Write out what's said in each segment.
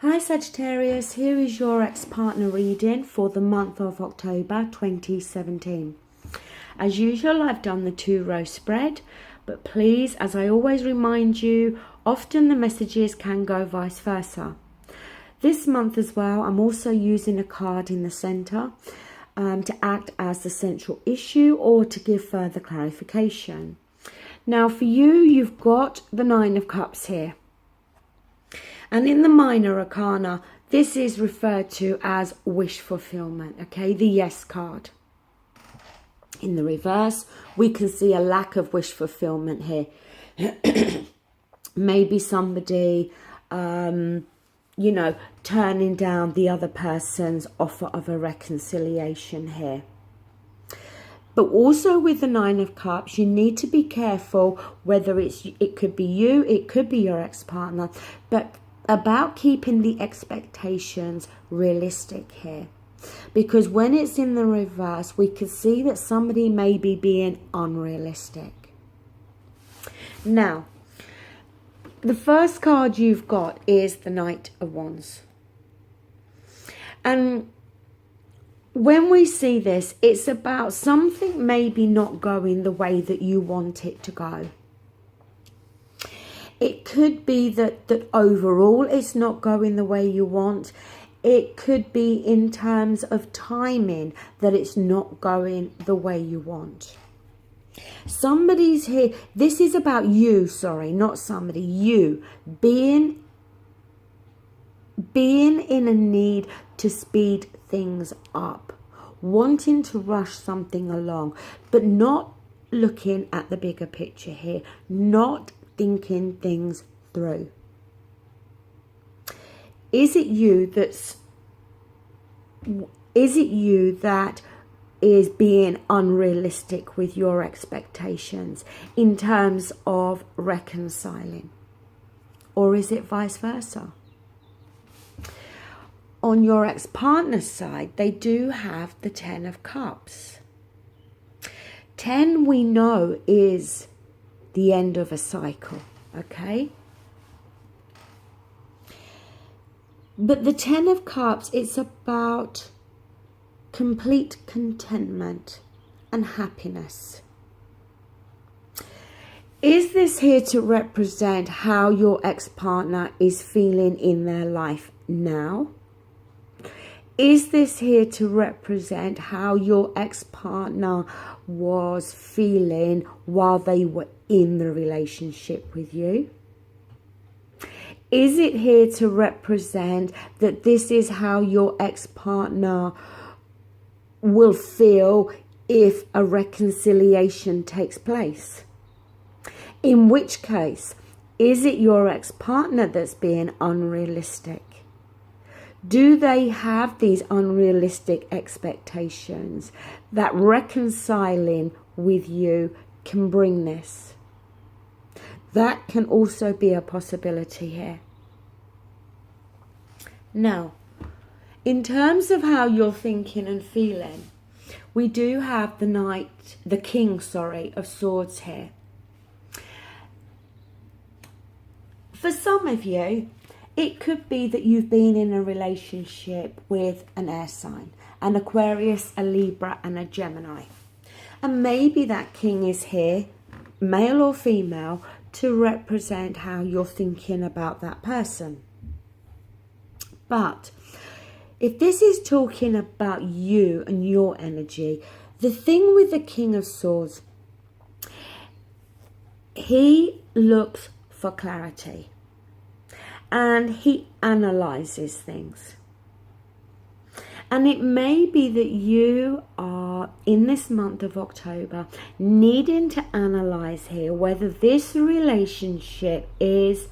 Hi Sagittarius, here is your ex-partner reading for the month of October 2017. As usual, I've done the 2-row spread, but please, as I always remind you, often the messages can go vice versa. This month as well, I'm also using a card in the centre to act as the central issue or to give further clarification. Now for you, you've got the 9 of Cups here. And in the minor arcana, this is referred to as wish fulfillment, okay? The yes card. In the reverse, we can see a lack of wish fulfillment here. Maybe somebody, turning down the other person's offer of a reconciliation here. But also with the 9 of Cups, you need to be careful whether it could be you, it could be your ex-partner, but about keeping the expectations realistic here. Because when it's in the reverse, we can see that somebody may be being unrealistic. Now, the first card you've got is the Knight of Wands. And when we see this, it's about something maybe not going the way that you want it to go. It could be that overall it's not going the way you want. It could be in terms of timing that it's not going the way you want. Somebody's here. This is about you, sorry, not somebody. You being in a need to speed things up. Wanting to rush something along, but not looking at the bigger picture here. Not thinking things through. Is it you that is being unrealistic with your expectations in terms of reconciling? Or is it vice versa? On your ex-partner's side, they do have the 10 of Cups. 10 we know is the end of a cycle, okay? But the 10 of Cups, it's about complete contentment and happiness. Is this here to represent how your ex-partner is feeling in their life now? Is this here to represent how your ex-partner was feeling while they were in the relationship with you? Is it here to represent that this is how your ex-partner will feel if a reconciliation takes place? In which case, is it your ex-partner that's being unrealistic? Do they have these unrealistic expectations that reconciling with you can bring this? That can also be a possibility here. Now, in terms of how you're thinking and feeling, we do have the King of Swords here. For some of you, it could be that you've been in a relationship with an air sign, an Aquarius, a Libra and a Gemini. And maybe that King is here, male or female, to represent how you're thinking about that person. But if this is talking about you and your energy, the thing with the King of Swords, he looks for clarity. And he analyzes things. And it may be that you are, in this month of October, needing to analyze here whether this relationship is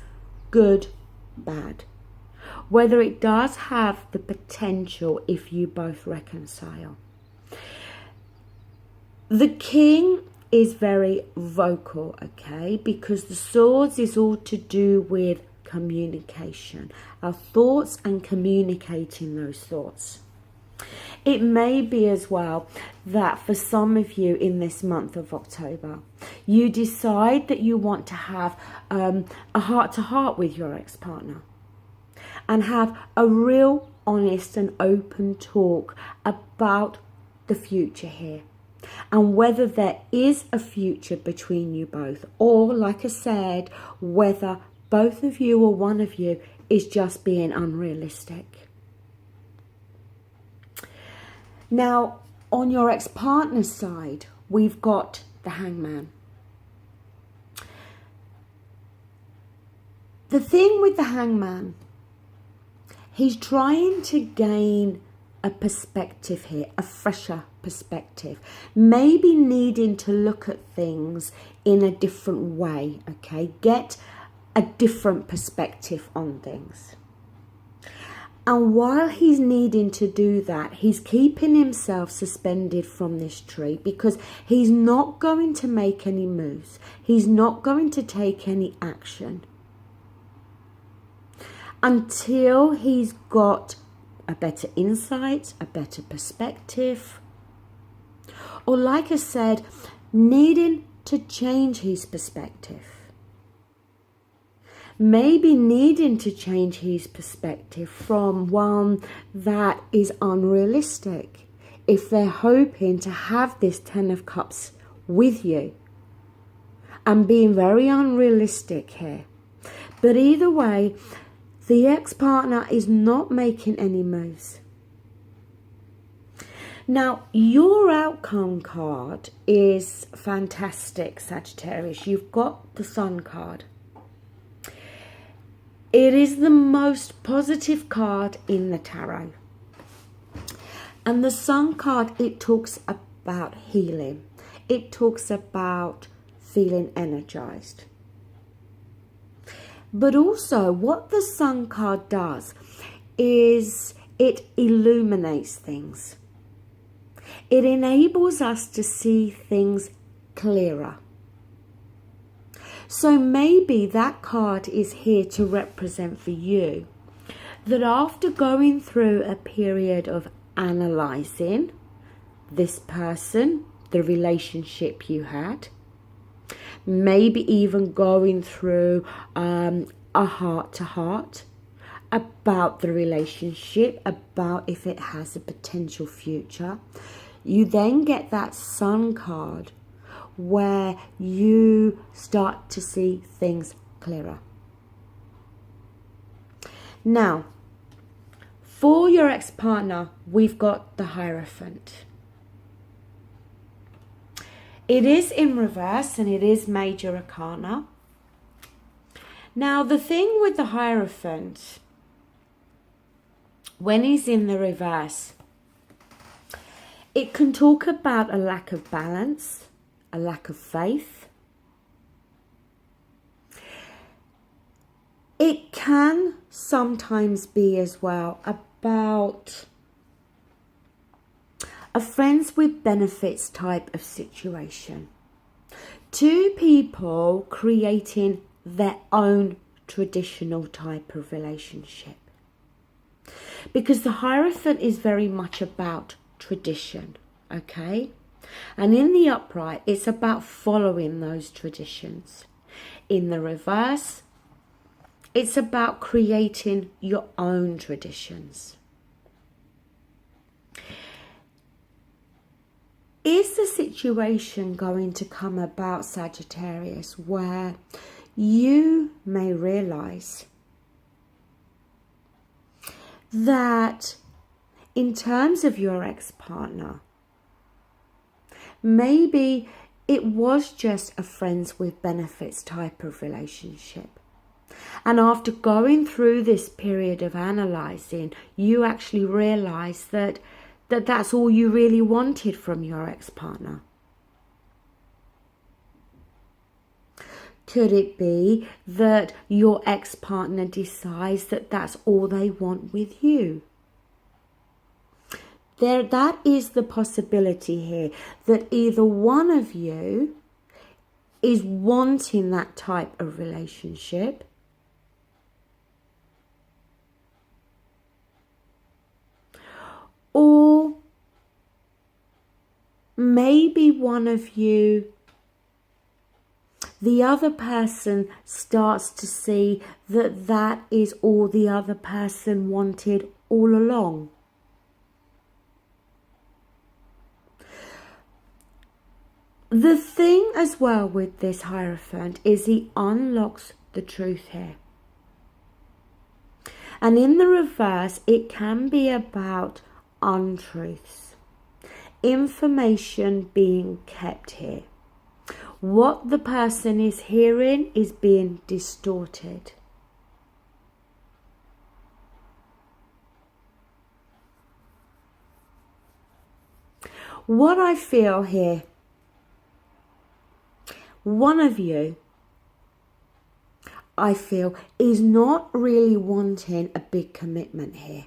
good, bad. Whether it does have the potential if you both reconcile. The King is very vocal, okay? Because the Swords is all to do with communication, our thoughts and communicating those thoughts. It may be as well that for some of you in this month of October, you decide that you want to have a heart-to-heart with your ex-partner. and have a real honest and open talk about the future here, and whether there is a future between you both, or like I said, whether both of you or one of you is just being unrealistic. Now, on your ex-partner's side, we've got the Hangman. The thing with the Hangman, he's trying to gain a perspective here, a fresher perspective, maybe needing to look at things in a different way, okay? Get a different perspective on things. And while he's needing to do that, he's keeping himself suspended from this tree because he's not going to make any moves. He's not going to take any action until he's got a better insight, a better perspective, or like I said, needing to change his perspective. Maybe needing to change his perspective from one that is unrealistic, if they're hoping to have this Ten of Cups with you, and being very unrealistic here. But either way, the ex-partner is not making any moves. Now, your outcome card is fantastic, Sagittarius. You've got the Sun card. It is the most positive card in the tarot. And the Sun card, it talks about healing. It talks about feeling energized. But also what the Sun card does is it illuminates things. It enables us to see things clearer. So maybe that card is here to represent for you that after going through a period of analysing this person, the relationship you had, maybe even going through a heart-to-heart about the relationship, about if it has a potential future, you then get that Sun card where you start to see things clearer. Now, for your ex-partner, we've got the Hierophant. It is in reverse and it is Major Arcana. Now, the thing with the Hierophant, when he's in the reverse, it can talk about a lack of balance, a lack of faith. It can sometimes be as well about a friends with benefits type of situation. Two people creating their own traditional type of relationship. Because the Hierophant is very much about tradition, okay? And in the upright, it's about following those traditions. In the reverse, it's about creating your own traditions. Is the situation going to come about, Sagittarius, where you may realize that in terms of your ex-partner, maybe it was just a friends with benefits type of relationship. And after going through this period of analysing, you actually realise that that's all you really wanted from your ex-partner. Could it be that your ex-partner decides that that's all they want with you? That is the possibility here, that either one of you is wanting that type of relationship, or maybe one of you the other person starts to see that that is all the other person wanted all along. The thing as well with this Hierophant is he unlocks the truth here. And in the reverse, it can be about untruths, information being kept here. What the person is hearing is being distorted. What I feel here, one of you, I feel, is not really wanting a big commitment here,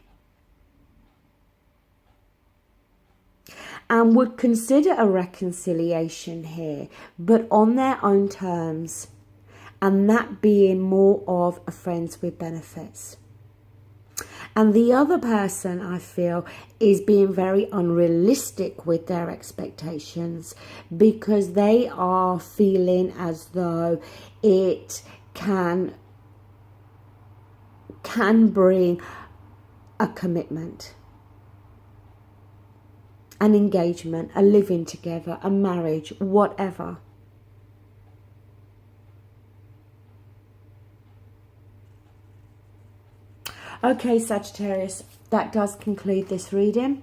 and would consider a reconciliation here, but on their own terms, and that being more of a friends with benefits. And the other person, I feel, is being very unrealistic with their expectations, because they are feeling as though it can bring a commitment, an engagement, a living together, a marriage, whatever. Okay, Sagittarius, that does conclude this reading.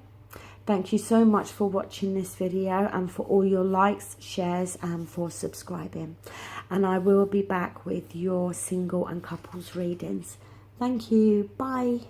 Thank you so much for watching this video and for all your likes, shares and for subscribing. And I will be back with your single and couples readings. Thank you. Bye.